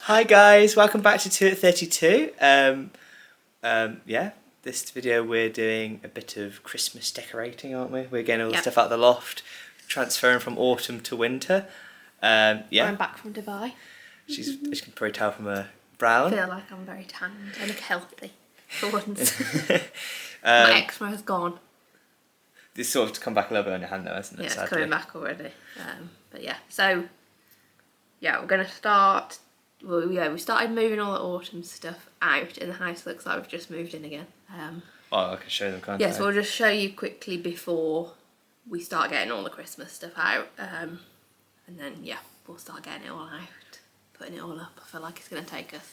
Hi guys, welcome back to 2 at 32. Yeah, this video we're doing a bit of Christmas decorating, aren't we? We're getting all the stuff out of the loft, transferring from autumn to winter. Yeah. I'm back from Dubai. As you can probably tell from her brown. I feel like I'm very tanned. I look healthy for once. My eczema has gone. It's sort of come back a little bit on your hand though, hasn't it? Yeah, sadly? it's coming back already. But yeah, so yeah, we're going to start. Well, yeah, we started moving all the autumn stuff out, and the house looks like we've just moved in again. Oh, I can show them, can't I? Yes, we'll just show you quickly before we start getting all the Christmas stuff out, and then yeah, we'll start getting it all out, putting it all up. I feel like it's going to take us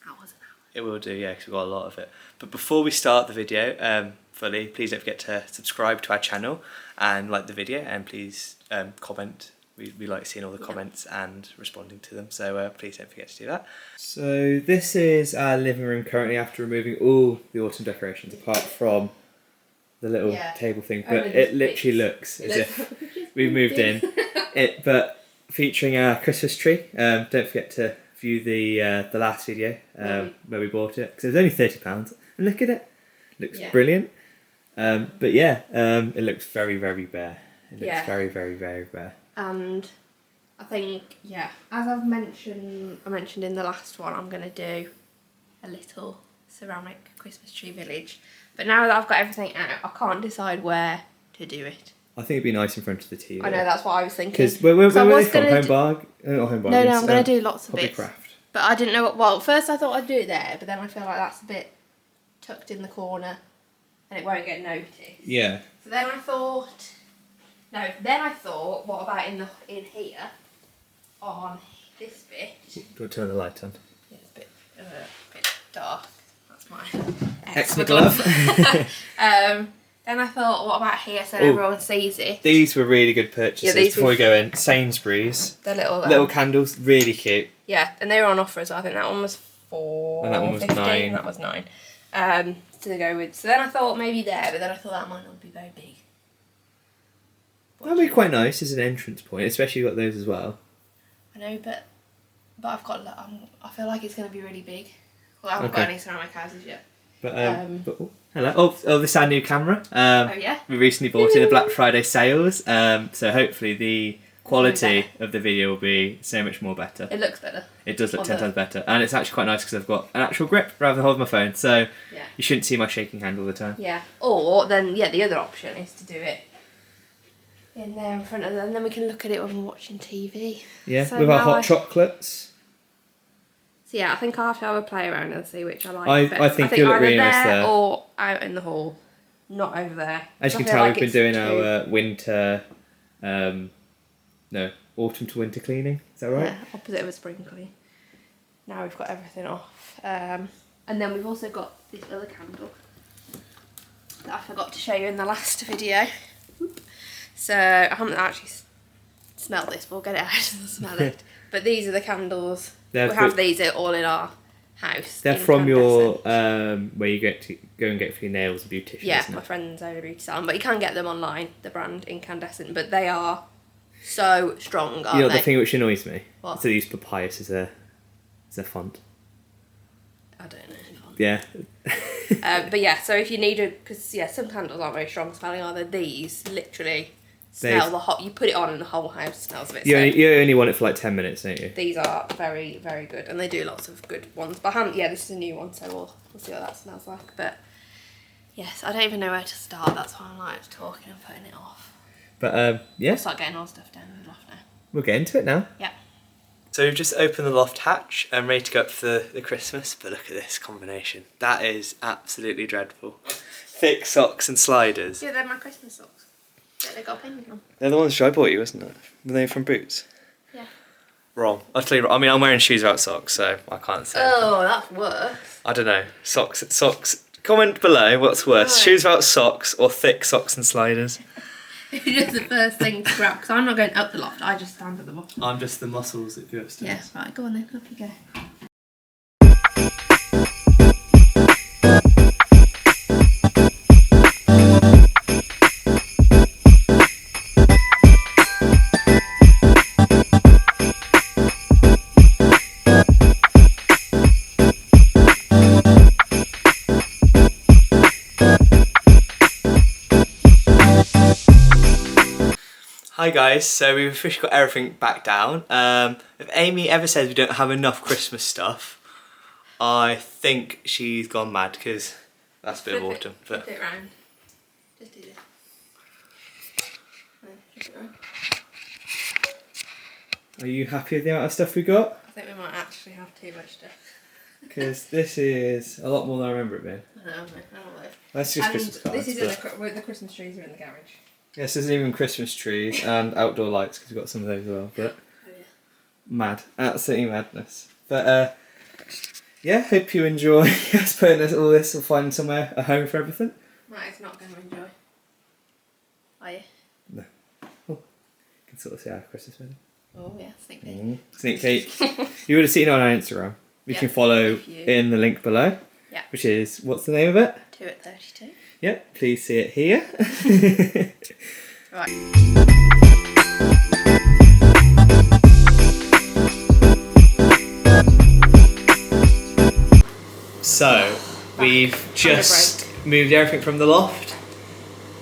hours and hours. It will do, yeah, because we've got a lot of it. But before we start the video fully, please don't forget to subscribe to our channel and like the video, and please comment. We like seeing all the comments and responding to them, so please don't forget to do that. So this is our living room currently after removing all the autumn decorations apart from the little table thing, but it literally looks as if we've moved in. But featuring our Christmas tree. Don't forget to view the last video where we bought it, because it was only £30, and look at it. It looks brilliant. But yeah, it looks very, very bare. It looks very, very, very bare. And I think, yeah, as I mentioned in the last one, I'm going to do a little ceramic Christmas tree village. But now that I've got everything out, I can't decide where to do it. I think it'd be nice in front of the TV. I know, that's what I was thinking. Because where were they from? Home Bargain? Not Home Bargain. No, I'm going to do lots of Hobby bits. Craft. But I didn't know what, well, first I thought I'd do it there, but then I feel like that's a bit tucked in the corner and it won't get noticed. Yeah. So then I thought... what about in here, on this bit? Do you want to turn the light on? Yeah, it's a bit dark. That's my eczema glove. Then I thought, what about here so everyone sees it? These were really good purchases before we go in. Sainsbury's. The little candles, really cute. Yeah, and they were on offer as well. I think that one was £4. And that one was £9. That was £9. To go with. So then I thought maybe there, but then I thought that might not be very big. That'd be quite nice as an entrance point, especially you've got those as well. I know, but I've got. I feel like it's going to be really big. Well, I haven't got any ceramic houses yet. But hello. Oh, this is our new camera. Oh yeah. We recently bought it in the Black Friday sales. So hopefully the quality of the video will be so much more better. It looks better. It does look 10 times better, and it's actually quite nice because I've got an actual grip rather than holding my phone. So you shouldn't see my shaking hand all the time. Yeah. Or then the other option is to do it in there in front of them, and then we can look at it when we're watching TV. Yeah, so with our hot chocolates. So yeah, I think I'll have to have a play around and see which I like best. I think you'll look really nice there. Or out in the hall, not over there. As you can tell, we've been doing our winter, autumn to winter cleaning. Is that right? Yeah, opposite of a spring clean. Now we've got everything off. And then we've also got this other candle that I forgot to show you in the last video. So I haven't actually smelled this, but we'll get it out and smell it. But these are the candles. We have these all in our house. They're from your where you go and get for your nails, a beautician. Yeah, my friend's own beauty salon, but you can get them online. The brand Incandescent, but they are so strong. You know the thing which annoys me? What? So they use papyrus as a font. I don't know. Yeah. But yeah, so if you need because some candles aren't very strong smelling, are they? These literally smell the hot. You put it on and the whole house smells of it. You only want it for like 10 minutes, don't you? These are very, very good, and they do lots of good ones. But this is a new one, so we'll see what that smells like. But yes, I don't even know where to start. That's why I'm like talking and putting it off. But We'll start getting all stuff down in the loft now. We'll get into it now. Yeah. So we've just opened the loft hatch and ready to go up for the Christmas, but look at this combination. That is absolutely dreadful. Thick socks and sliders. Yeah, they're my Christmas socks. They got a penguin on. They're the ones I bought you, wasn't it? Were they from Boots? Yeah. Wrong. Utterly wrong. I mean, I'm wearing shoes without socks, so I can't say. Oh, that's worse. I don't know. Socks. Comment below what's worse, shoes without socks or thick socks and sliders. It's just the first thing to grab, because I'm not going up the loft, I just stand at the bottom. I'm just the muscles that go upstairs. Yeah, right, go on then, up you go. Hi guys, so we've officially got everything back down. If Amy ever says we don't have enough Christmas stuff, I think she's gone mad because that's a bit of autumn. But flip it round. Just do this. Flip it round. are you happy with the amount of stuff we got? I think we might actually have too much stuff. Because this is a lot more than I remember it being. I know. That's just Christmas cards. This is in the Christmas trees are in the garage. Yes, there's even Christmas trees and outdoor lights because we've got some of those as well. But mad, absolutely madness. But yeah, hope you enjoy us putting all this or finding somewhere a home for everything. Right, it's not going to enjoy. Are you? No. Oh, you can sort of see our Christmas wedding. Oh yeah, sneak peek. Sneak peek. You would have seen it on our Instagram. You can follow in the link below. Yeah. Which is, what's the name of it? 2 at 32. Yeah, please see it here. Right. So, we've just moved everything from the loft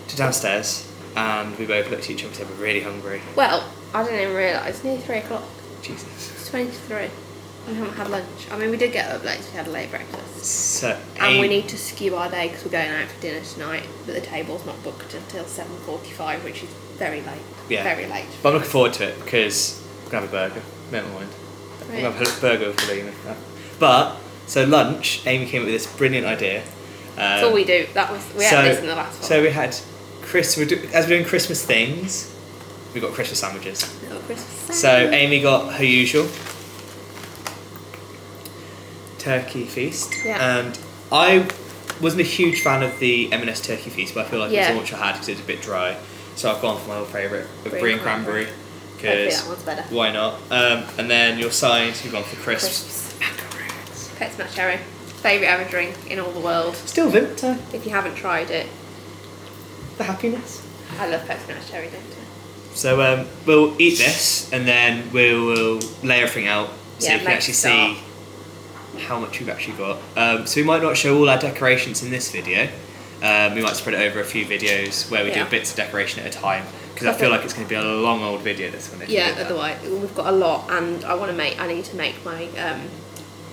to downstairs, and we both looked at each other and said we're really hungry. Well, I didn't even realise. It's nearly 3 o'clock. Jesus. It's 23. We haven't had lunch. I mean, we did get up late, so we had a late breakfast. So, And we need to skew our day because we're going out for dinner tonight, but the table's not booked until 7:45, which is very late. Yeah. Very late. But I'm looking forward to it because we're going to have a burger. Never mind. We're going to have a burger with Helena. But, so lunch, Amy came up with this brilliant idea. That's all we do. We had this in the last one. So we had, as we're doing Christmas things, we got Christmas sandwiches. Little Christmas sandwich. So Amy got her usual turkey feast, and I wasn't a huge fan of the M&S turkey feast, but I feel like it was all much I had because it was a bit dry. So I've gone for my old favourite, brie and cranberry, because that one's better. Why not? And then your side, you've gone for crisps. Macaroons. Pet Smash Cherry. Favourite ever drink in all the world. Still Vimto. If you haven't tried it. The happiness. I love Pet Smash Cherry, don't I? So we'll eat this and then we'll lay everything out so you can actually see how much we've actually got. So we might not show all our decorations in this video. We might spread it over a few videos where we do bits of decoration at a time, because I feel like it's going to be a long old video this one. Otherwise we've got a lot, and I need to make my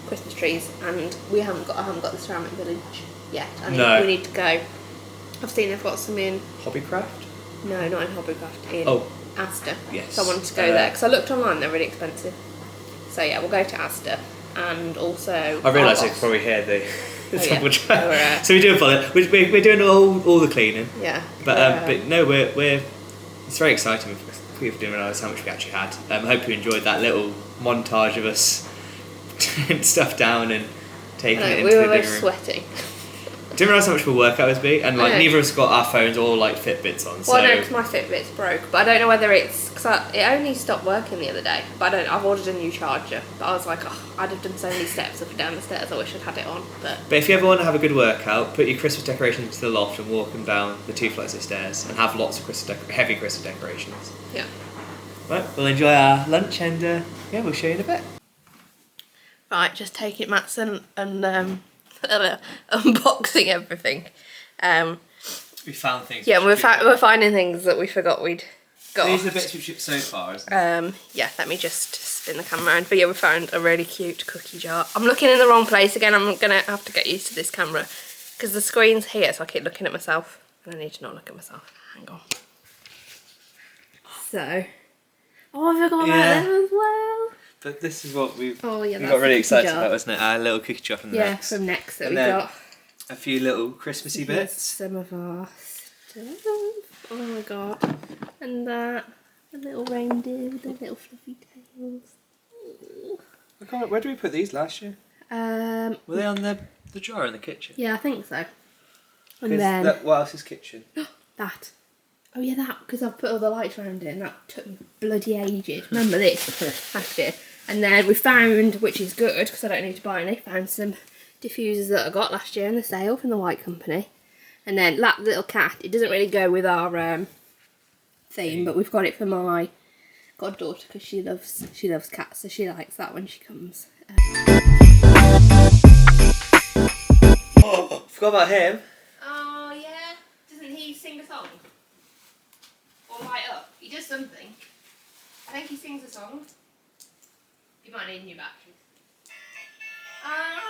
Christmas trees, and I haven't got the ceramic village yet. We need to go. I've seen they've got some in Hobbycraft. No, not in Hobbycraft, in Asda. Yes. So I wanted to go there because I looked online, they're really expensive. So yeah, we'll go to Asda, and also... I realised you could probably hear the double track. Yeah. So we do apologise. We're doing all the cleaning. Yeah. But no, we're it's very exciting. We didn't realise how much we actually had. I hope you enjoyed that little montage of us doing stuff down and taking it into the living room. We were sweating. Didn't realise how much of a workout it would be, and neither of us got our phones or Fitbits on. Well, no, because my Fitbit's broke, but I don't know whether it's because it only stopped working the other day. But I've ordered a new charger. But I was like, I'd have done so many steps up and down the stairs. I wish I'd had it on. But if you ever want to have a good workout, put your Christmas decorations to the loft and walk them down the 2 flights of stairs, and have lots of heavy Christmas decorations. Yeah. Right, we'll enjoy our lunch, and we'll show you in a bit. Right, just take it, Matson, and unboxing everything. We found things. Yeah, we're finding things that we forgot we'd got. These are the bits we've shipped so far, isn't it? Yeah, let me just spin the camera around. But yeah, we found a really cute cookie jar. I'm looking in the wrong place again. I'm gonna have to get used to this camera because the screen's here, so I keep looking at myself. And I need to not look at myself. Hang on. So, I forgot about them as well. But this is what we got that's really excited about, wasn't it? Our little cookie jar from the Next. From Next that we got. A few little Christmassy bits. Some of our stuff. Oh my god. And that. A little reindeer with their little fluffy tails. Where did we put these last year? Were they on the jar in the kitchen? Yeah, I think so. And then... what else is kitchen? That. Oh yeah, that, because I've put all the lights around it and that took me bloody ages. Remember this? Last year. And then we found, which is good, because I don't need to buy any, found some diffusers that I got last year in the sale from the White Company. And then that little cat, it doesn't really go with our theme, but we've got it for my goddaughter because she loves cats, so she likes that when she comes. Oh, forgot about him. Oh yeah, doesn't he sing a song? Or light up? He does something. I think he sings a song. You might need new batteries. Ah.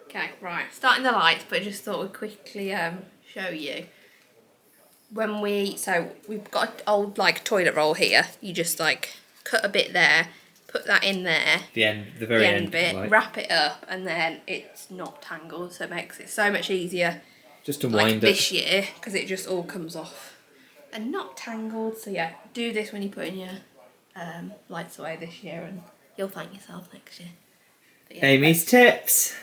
Okay, right. Starting the lights, but I just thought we'd quickly show you. When we've got an old like toilet roll here. You just like cut a bit there, put that in there. The very end bit, like. wrap it up, and then it's not tangled, so it makes it so much easier. Just to Like wind this it. year, because it just all comes off and not tangled. So yeah, do this when you're putting your lights away this year, and you'll thank yourself next year. But yeah, Amy's tips.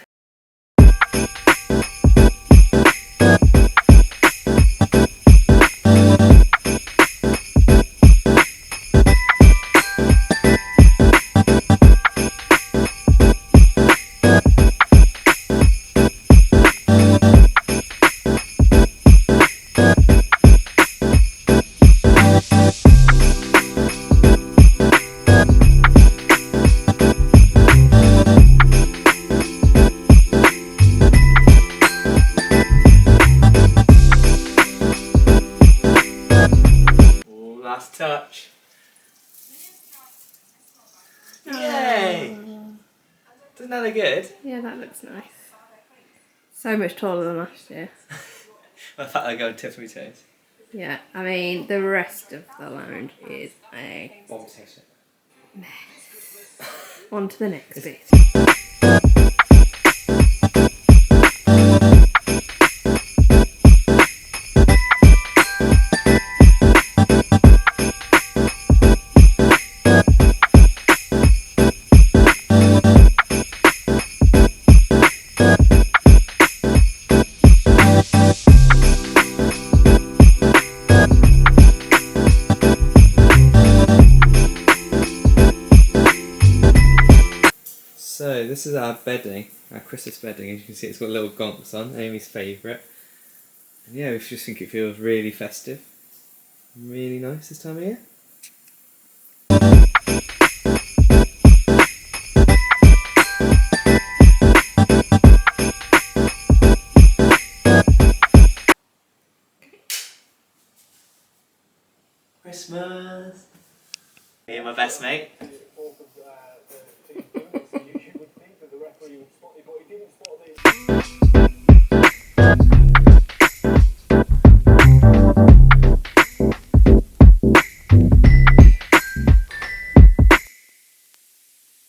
Last touch. Yay! Doesn't that look good? Yeah, that looks nice. So much taller than last year. I thought I'd go on tips of my toes. Yeah, I mean the rest of the lounge is a mess. On to the next bit. So this is our bedding, our Christmas bedding. As you can see, it's got little gonks on, Amy's favourite. And yeah, we just think it feels really festive, really nice this time of year. Christmas. Me and my best mate.